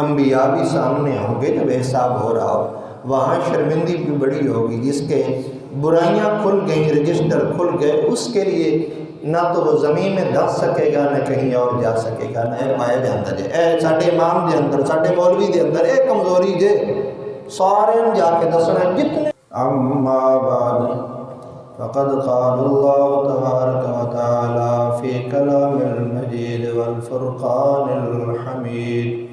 انبیاء بھی سامنے ہوں گے جب حساب ہو رہا ہو، وہاں شرمندگی بھی بڑی ہوگی۔ جس کے برائیاں کھل گئیں، رجسٹر کھل گئے، اس کے لیے نہ تو وہ زمین میں دس سکے گا، نہ کہیں اور جا سکے گا، نہ اے پائے دے اندر جے اے ساڈے امام دے اندر، ساڈے مولوی دے اندر اے کمزوری جے سارے جا کے دسنا جتنے۔ اما بعد فقد قال اللہ تبارک و تعالی فی کلام المجید والفرقان الحمید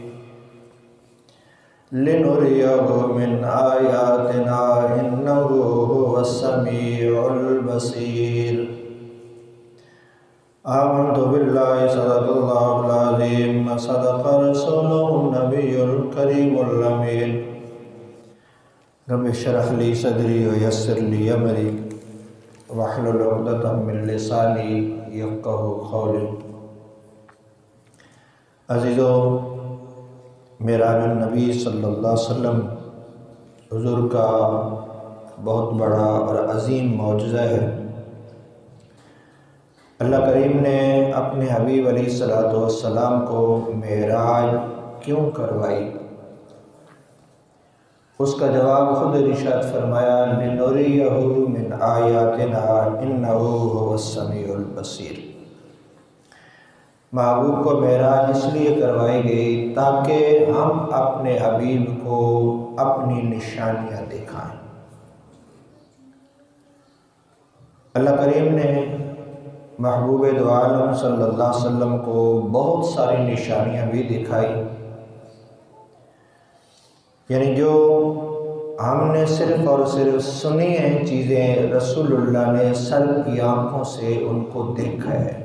لنریہ من آیاتنا انہ هو السمیع البصیر۔ آمنت باللہ صدق اللہ العظیم صدق رسولہ النبی الکریم الامین۔ رب اشرح لی صدری ویسر لی امری واحلل عقدۃ من لسانی یفقہوا قولی۔ عزیزو، معراج النبی صلی اللہ علیہ وسلم حضور کا بہت بڑا اور عظیم معجزہ ہے۔ اللہ کریم نے اپنے حبیب علیہ السلام کو معراج کیوں کروائی؟ اس کا جواب خود ارشاد فرمایا لنریہ من آیاتنا انہ هو السمیع البصیر۔ محبوب کو معراج اس لیے کروائی گئی تاکہ ہم اپنے حبیب کو اپنی نشانیاں دکھائیں۔ اللہ کریم نے محبوب دو عالم صلی اللہ علیہ وسلم کو بہت ساری نشانیاں بھی دکھائی، یعنی جو ہم نے صرف اور صرف سنی ہیں چیزیں، رسول اللہ نے سر کی آنکھوں سے ان کو دیکھا ہے۔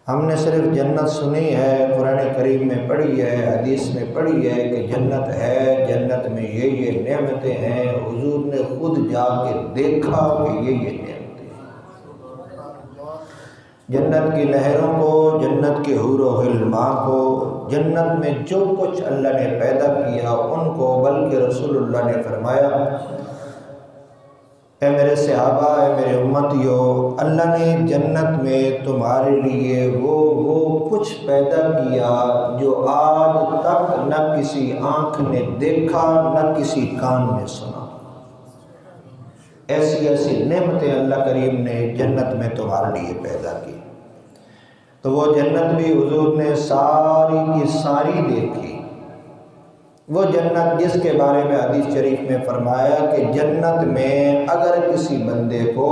ہم نے صرف جنت سنی ہے، قرآن کریم میں پڑھی ہے، حدیث میں پڑھی ہے کہ جنت ہے، جنت میں یہ نعمتیں ہیں، حضور نے خود جا کے دیکھا کہ یہ نعمتیں ہیں۔ جنت کی نہروں کو، جنت کے حور و غلمان کو، جنت میں جو کچھ اللہ نے پیدا کیا ان کو، بلکہ رسول اللہ نے فرمایا اے میرے صحابہ، اے میرے امتیو، اللہ نے جنت میں تمہارے لیے وہ کچھ پیدا کیا جو آج تک نہ کسی آنکھ نے دیکھا نہ کسی کان نے سنا۔ ایسی ایسی نعمتیں اللہ کریم نے جنت میں تمہارے لیے پیدا کی۔ تو وہ جنت بھی حضور نے ساری کی ساری دیکھی۔ وہ جنت جس کے بارے میں حدیث شریف میں فرمایا کہ جنت میں اگر کسی بندے کو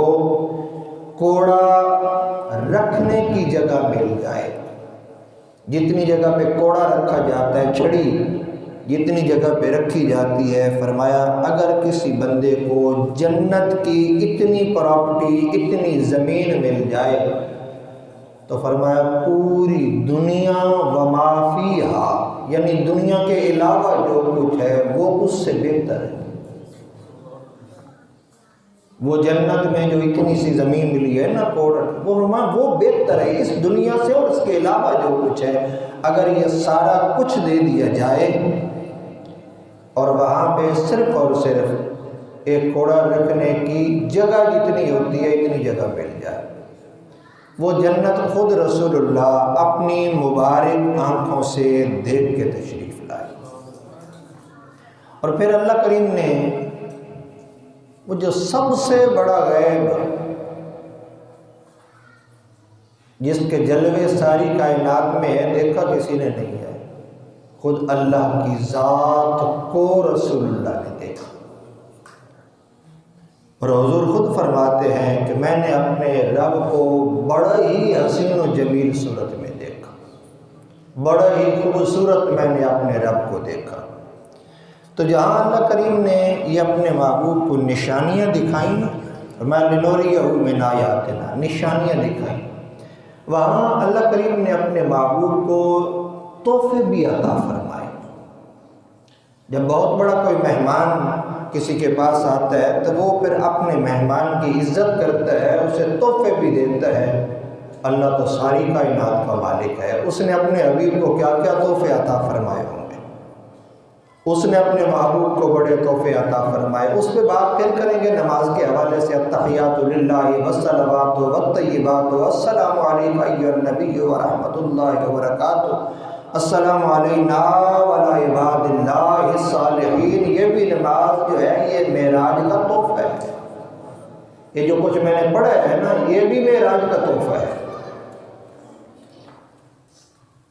کوڑا رکھنے کی جگہ مل جائے، جتنی جگہ پہ کوڑا رکھا جاتا ہے، چھڑی جتنی جگہ پہ رکھی جاتی ہے، فرمایا اگر کسی بندے کو جنت کی اتنی پراپرٹی، اتنی زمین مل جائے تو فرمایا پوری دنیا وما فیہا، یعنی دنیا کے علاوہ جو کچھ ہے وہ اس سے بہتر ہے۔ وہ جنت میں جو اتنی سی زمین ملی ہے نا کوڑا، وہ بہتر ہے اس دنیا سے، اور اس کے علاوہ جو کچھ ہے اگر یہ سارا کچھ دے دیا جائے اور وہاں پہ صرف اور صرف ایک کوڑا رکھنے کی جگہ جتنی ہوتی ہے اتنی جگہ مل جائے، وہ جنت خود رسول اللہ اپنی مبارک آنکھوں سے دیکھ کے تشریف لائے۔ اور پھر اللہ کریم نے وہ جو سب سے بڑا غیب جس کے جلوے ساری کائنات میں ہے، دیکھا کسی نے نہیں ہے، خود اللہ کی ذات کو رسول اللہ نے دیکھا۔ اور حضور خود فرماتے ہیں کہ میں نے اپنے رب کو بڑا ہی حسین و جمیل صورت میں دیکھا، بڑا ہی خوبصورت میں نے اپنے رب کو دیکھا۔ تو جہاں اللہ کریم نے یہ اپنے محبوب کو نشانیاں دکھائیں، میں لنریہ من آیاتنا، نشانیاں دکھائیں، وہاں اللہ کریم نے اپنے محبوب کو تحفے بھی عطا فرمائے۔ جب بہت بڑا کوئی مہمان کسی کے پاس آتا ہے تو وہ پھر اپنے مہمان کی عزت کرتا ہے، اسے تحفے بھی دیتا ہے۔ اللہ تو ساری کائنات کا مالک ہے، اس نے اپنے حبیب کو کیا کیا تحفے عطا فرمائے ہوں گے، اس نے اپنے محبوب کو بڑے تحفے عطا فرمائے۔ اس پہ بات پھر کریں گے نماز کے حوالے سے، التحیات للہ والصلوات والطیبات والسلام علیک ایھا النبی ورحمۃ اللہ وبرکاتہ۔ السلام علینا وعلی عباد اللہ الصالحین، یہ بھی نماز جو ہے یہ معراج کا تحفہ ہے۔ یہ جو کچھ میں نے پڑھا ہے نا، یہ بھی معراج کا تحفہ ہے۔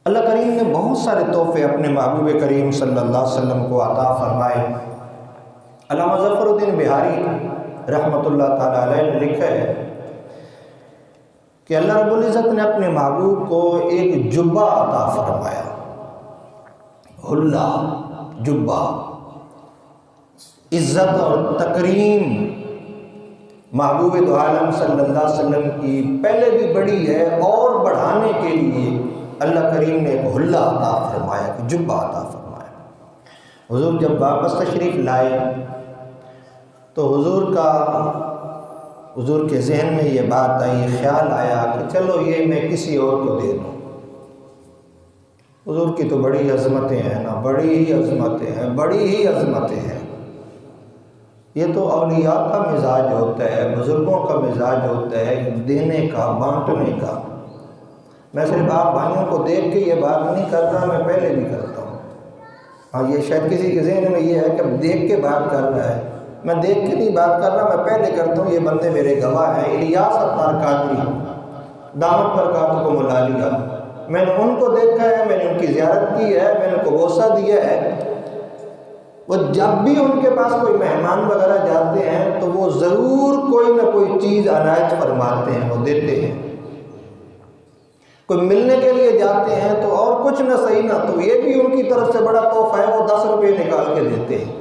اللہ کریم نے بہت سارے تحفے اپنے محبوب کریم صلی اللہ علیہ وسلم کو عطا فرمائے۔ علامہ ظفر الدین بہاری رحمۃ اللہ تعالیٰ علیہ نے لکھا ہے کہ اللہ رب العزت نے اپنے محبوب کو ایک جبہ عطا فرمایا، حلہ، جبہ، عزت اور تکریم محبوب دو عالم صلی اللہ علیہ وسلم کی پہلے بھی بڑی ہے، اور بڑھانے کے لیے اللہ کریم نے ایک حلہ عطا فرمایا، ایک جبہ عطا فرمایا۔ حضور جب واپس تشریف لائے تو حضور کے ذہن میں یہ بات آئی، خیال آیا کہ چلو یہ میں کسی اور کو دے دوں۔ حضور کی تو بڑی عظمتیں ہیں نا، بڑی ہی عظمتیں ہیں، بڑی ہی عظمتیں ہیں۔ یہ تو اولیاء کا مزاج ہوتا ہے، بزرگوں کا مزاج ہوتا ہے دینے کا، بانٹنے کا۔ میں صرف آپ بھائیوں کو دیکھ کے یہ بات نہیں کرتا، میں پہلے بھی کرتا ہوں۔ ہاں، یہ شاید کسی کے ذہن میں یہ ہے کہ دیکھ کے بات کر رہا ہے، میں دیکھ کے نہیں بات کر رہا، میں پہلے کرتا ہوں۔ یہ بندے میرے گواہ ہیں۔ الیاس اتار قادری دامت برکات کو ملا لیا، میں نے ان کو دیکھا ہے، میں نے ان کی زیارت کی ہے، میں نے ان کو بوسہ دیا ہے۔ وہ جب بھی ان کے پاس کوئی مہمان وغیرہ جاتے ہیں تو وہ ضرور کوئی نہ کوئی چیز عنایت فرماتے ہیں، وہ دیتے ہیں۔ کوئی ملنے کے لیے جاتے ہیں تو اور کچھ نہ صحیح نہ تو یہ بھی ان کی طرف سے بڑا تحفہ ہے، وہ 10 روپے نکال کے دیتے ہیں۔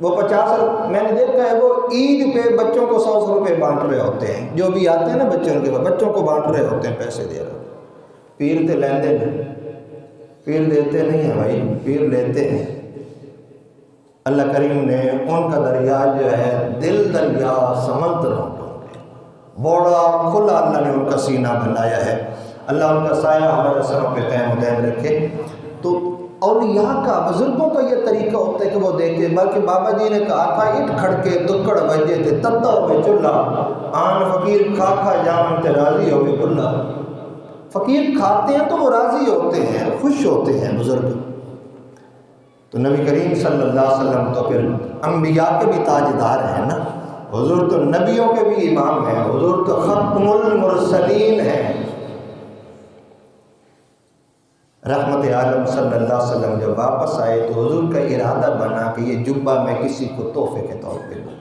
وہ 50 روپے میں نے دیکھا ہے، وہ عید پہ بچوں کو 100 روپے بانٹ رہے ہوتے ہیں، جو بھی آتے ہیں نا بچوں کے پاس، بچوں کو بانٹ رہے ہوتے ہیں، پیسے دے رہے۔ پیر تے لیندے نہیں، پیر دیتے نہیں ہیں بھائی، پیر لیتے ہیں۔ اللہ کریم نے ان کا دریا جو ہے دل دریا سمندروں کو بڑا کھلا اللہ نے ان کا سینہ بنایا ہے۔ اللہ ان کا سایہ ہمارے سروں پہ قائم و دائم رکھے۔ تو اولیاء کا، بزرگوں کا یہ طریقہ ہوتا ہے کہ وہ دیتے، بلکہ بابا جی نے کہا تھا اٹھ کھڑ کے دکڑ بجے تھے تتا ہوئے چولہا، آن فقیر کھا کھا جامن تے راضی ہوئے بلا۔ فقیر کھاتے ہیں تو وہ راضی ہوتے ہیں، خوش ہوتے ہیں بزرگ۔ تو نبی کریم صلی اللہ علیہ وسلم تو پھر انبیاء کے بھی تاجدار ہیں نا، حضور تو نبیوں کے بھی امام ہیں، حضور تو ختم المرسلین ہیں۔ رحمت عالم صلی اللہ علیہ وسلم جب واپس آئے تو حضور کا ارادہ بنا کہ یہ جبہ میں کسی کو تحفے کے طور پہ دوں۔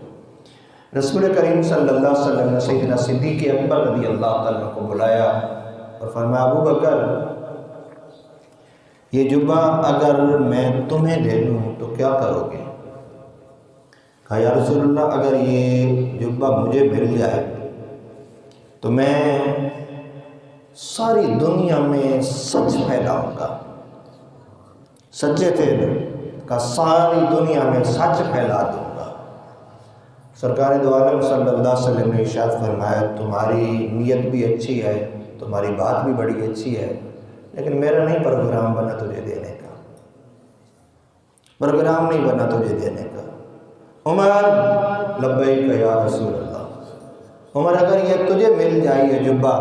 رسول کریم صلی اللہ علیہ وسلم نے سیدنا صدیق اکبر رضی اللہ تعالیٰ کو بلایا اور فرمایا، ابو بکر یہ جبہ اگر میں تمہیں دے دوں تو کیا کرو گے؟ کہا یا رسول اللہ اگر یہ جبہ مجھے مل جائے تو میں ساری دنیا میں سچ پھیلاؤں گا۔ سچے تھے کہ ساری دنیا میں سچ پھیلا دوں گا۔ سرکار دو عالم صلی اللہ علیہ وسلم نے ارشاد فرمایا، تمہاری نیت بھی اچھی ہے، تمہاری بات بھی بڑی اچھی ہے، لیکن میرا نہیں پروگرام بنا تجھے دینے کا، پروگرام نہیں بنا تجھے دینے کا۔ عمر لبیک یا رسول اللہ، عمر اگر یہ تجھے مل جائے یہ جبہ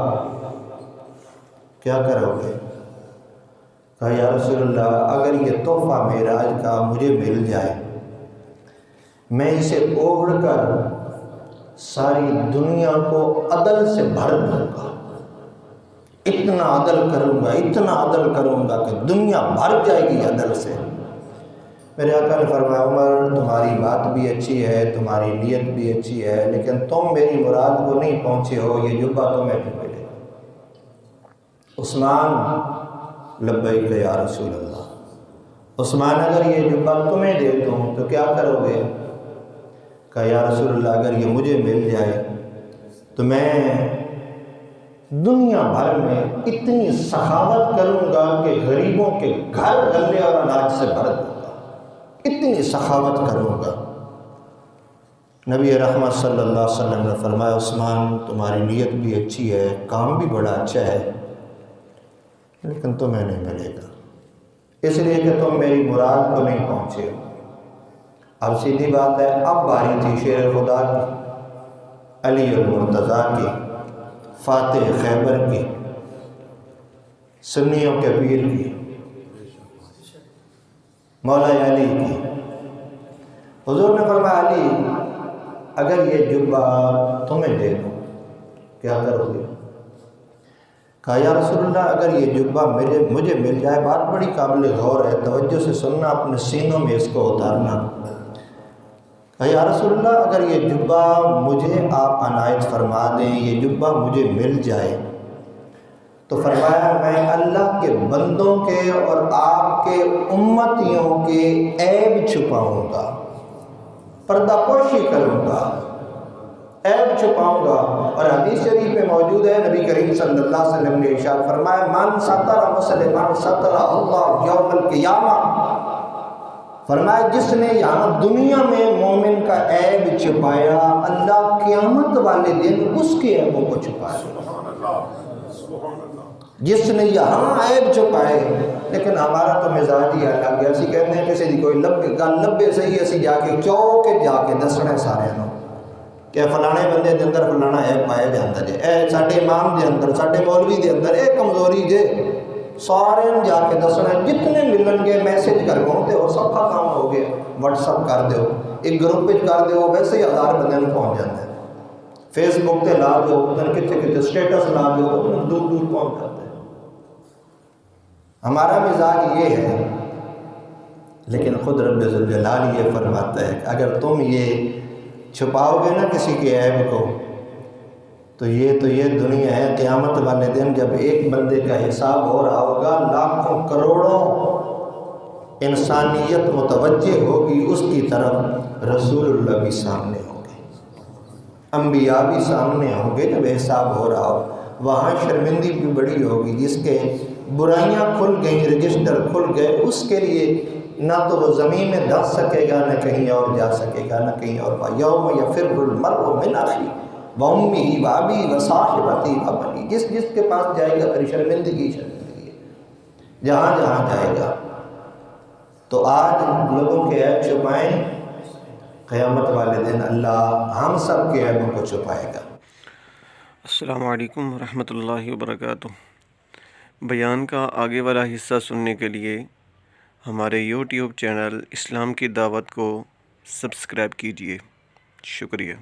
کیا کرو گے؟ کہا یا رسول اللہ اگر یہ تحفہ معراج کا مجھے مل جائے میں اسے اوڑھ کر ساری دنیا کو عدل سے بھر دوں گا، اتنا عدل کروں گا، اتنا عدل کروں گا کہ دنیا بھر جائے گی عدل سے۔ میرے آقا نے فرمایا، عمر تمہاری بات بھی اچھی ہے، تمہاری نیت بھی اچھی ہے، لیکن تم میری مراد کو نہیں پہنچے ہو، یہ جبہ تمہیں بھی ملے گا۔ عثمان لبیک یا رسول اللہ، عثمان اگر یہ جبہ تمہیں دے دوں تو کیا کرو گے؟ کہا یا رسول اللہ اگر یہ مجھے مل جائے تو میں دنیا بھر میں اتنی سخاوت کروں گا کہ غریبوں کے گھر غلے اور اناج سے بھر دوں گا، اتنی سخاوت کروں گا۔ نبی رحمت صلی اللہ علیہ وسلم نے فرمایا، عثمان تمہاری نیت بھی اچھی ہے، کام بھی بڑا اچھا ہے، لیکن تمہیں نہیں ملے گا، اس لیے کہ تم میری مراد کو نہیں پہنچے ہو۔ اب سیدھی بات ہے، اب باری تھی شیر خدا کی، علی المرتضیٰ کی، فاتح خیبر کی، سنیوں کے پیر کی۔ مولا علی کی۔ حضور نے فرمایا علی اگر یہ جبہ تمہیں دے دوں کیا کرو گے؟ کہا یا رسول اللہ اگر یہ جبہ مجھے مل جائے، بات بڑی قابل غور ہے، توجہ سے سننا، اپنے سینوں میں اس کو اتارنا۔ کہا یا رسول اللہ اگر یہ جبہ مجھے آپ عنایت فرما دیں، یہ جبہ مجھے مل جائے، تو فرمایا میں اللہ کے بندوں کے اور آپ کے امتیوں کے عیب چھپاؤں گا، پردہ پوشی کروں گا، عیب چھپاؤں گا۔ اور حدیث شریف میں موجود ہے، نبی کریم صلی اللہ علیہ وسلم نے ارشاد فرمایا من ستر مسلمان ستر اللہ یوم القیامہ، فرمایا جس نے یہاں دنیا میں مومن کا عیب چھپایا، اللہ قیامت والے دن اس کے عیبوں کو چھپائے۔ جس نے یہاں عیب چھپائے، لیکن ہمارا تو مزاج ہی الگ ہے، اسی کہتے ہیں کسی دی کوئی گل لبے صحیح، اسی جا کے چوکے جا کے دسنا سارے نو کہ فلانے بندے دے اندر فلانا عیب پایا جاتا جے، اے ساڈے امام دے اندر، ساڈے مولوی دے اندر اے کمزوری جے، سارے جا کے دسنا، جتنے ملن گے میسج کر گو تے وہ سب کا کام ہو گیا، واٹس اپ کر دیو، ایک گروپ کر دیو، ویسے ہی 1000 بندے نوں پہنچ جاتا ہے، فیس بک تے لا دو، کتے کتے سٹیٹس لا دو، دور دور پہنچ جاتا ہے۔ ہمارا مزاج یہ ہے، لیکن خود رب ذوالجلال یہ فرماتا ہے کہ اگر تم یہ چھپاؤ گے نا کسی کے عیب کو، تو یہ دنیا ہے، قیامت والے دن جب ایک بندے کا حساب ہو رہا ہوگا، لاکھوں کروڑوں انسانیت متوجہ ہوگی اس کی طرف، رسول اللہ بھی سامنے ہوں گے، انبیاء بھی سامنے ہوں گے، جب حساب ہو رہا ہو وہاں شرمندگی بھی بڑی ہوگی، جس کے برائیاں کھل گئیں، رجسٹر کھل گئے، اس کے لیے نہ تو وہ زمین میں دھس سکے گا، نہ کہیں اور جا سکے گا، نہ کہیں اور یوم یفر المرء من اخیہ وامہ وابی وصاحبتہ وبنیہ، جس کے پاس جائے گا پھر شرمندگی ہے، جہاں جہاں جائے گا۔ تو آج لوگوں کے عیب چھپائیں، قیامت والے دن اللہ ہم سب کے عیبوں کو چھپائے گا۔ السلام علیکم ورحمۃ اللہ وبرکاتہ۔ بیان کا آگے والا حصہ سننے کے لیے ہمارے یوٹیوب چینل اسلام کی دعوت کو سبسکرائب کیجیے۔ شکریہ۔